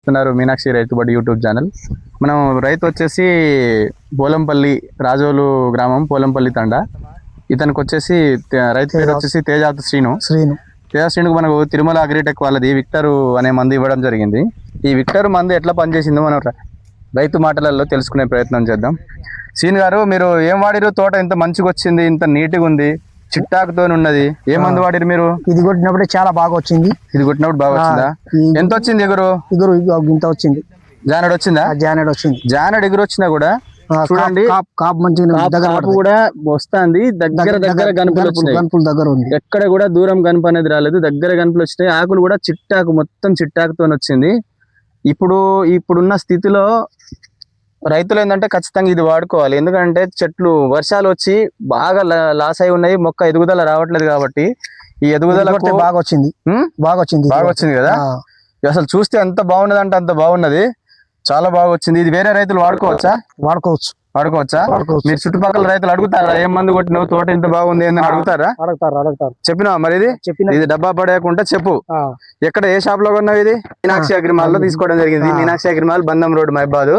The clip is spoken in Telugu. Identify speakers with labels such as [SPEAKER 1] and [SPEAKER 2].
[SPEAKER 1] చూస్తున్నారు మీనాక్షి రైతుబడి యూట్యూబ్ ఛానల్. మనం రైతు వచ్చేసి పోలంపల్లి రాజోలు గ్రామం పోలంపల్లి తండ. ఇతనికి వచ్చేసి రైతు పేరు వచ్చేసి తేజాత శ్రీను. శ్రీనుకు మనకు తిరుమల అగ్రిటెక్ వాళ్ళది విక్టర్ అనే మందు ఇవ్వడం జరిగింది. ఈ విక్టర్ మందు ఎట్లా పనిచేసిందో మనం రైతు మాటలలో తెలుసుకునే ప్రయత్నం చేద్దాం. శ్రీను గారు, మీరు ఏం వాడిరు? తోట ఇంత మంచిగా వచ్చింది, ఇంత నీట్గా ఉంది, చిట్టాకుతో ఉన్నది. ఏ మందు వాడిరు మీరు?
[SPEAKER 2] ఇది కొట్టినప్పుడే చాలా బాగా వచ్చింది.
[SPEAKER 1] ఇది కొట్టినప్పుడు బాగా వచ్చిందా? ఎంత వచ్చింది ఎగురు?
[SPEAKER 2] ఇంత వచ్చింది.
[SPEAKER 1] జానెడ్ వచ్చిందా?
[SPEAKER 2] జానెడ్ వచ్చింది.
[SPEAKER 1] జానెడ్ ఎగురు వచ్చినా కూడా చూడండి
[SPEAKER 2] కాపు మంచిగా
[SPEAKER 1] కూడా వస్తుంది. దగ్గర
[SPEAKER 2] గనుపుల దగ్గర ఉంది.
[SPEAKER 1] ఎక్కడ కూడా దూరం గనుపు అనేది రాలేదు, దగ్గర గనుపులు వచ్చినాయి. ఆకులు కూడా చిట్టాకు, మొత్తం చిట్టాకుతో వచ్చింది. ఇప్పుడున్న స్థితిలో రైతులు ఏంటంటే ఖచ్చితంగా ఇది వాడుకోవాలి. ఎందుకంటే చెట్లు వర్షాలు వచ్చి బాగా లాస్ అయి ఉన్నాయి, మొక్క ఎదుగుదల రావట్లేదు. కాబట్టి ఈ ఎదుగుదల
[SPEAKER 2] బాగా వచ్చింది
[SPEAKER 1] కదా. అసలు చూస్తే ఎంత బాగున్నది అంటే అంత బాగున్నది, చాలా బాగా వచ్చింది. ఇది వేరే రైతులు వాడుకోవచ్చా? వాడుకోవచ్చా? మీరు చుట్టుపక్కల రైతులు అడుగుతారా ఏం మందు కొట్టినావు, తోట ఇంత బాగుంది ఏందని అడుగుతారా? చెప్పినావా మరి? ఇది డబ్బా పడేయకుండా చెప్పు. ఎక్కడ ఏ షాప్ లో కొన్నావు? ఇది మీనాక్షి అగ్రిమాల్ లో తీసుకోవడం జరిగింది. మీనాక్షి అగ్రిమాల్, బంధం రోడ్, మహబాద్.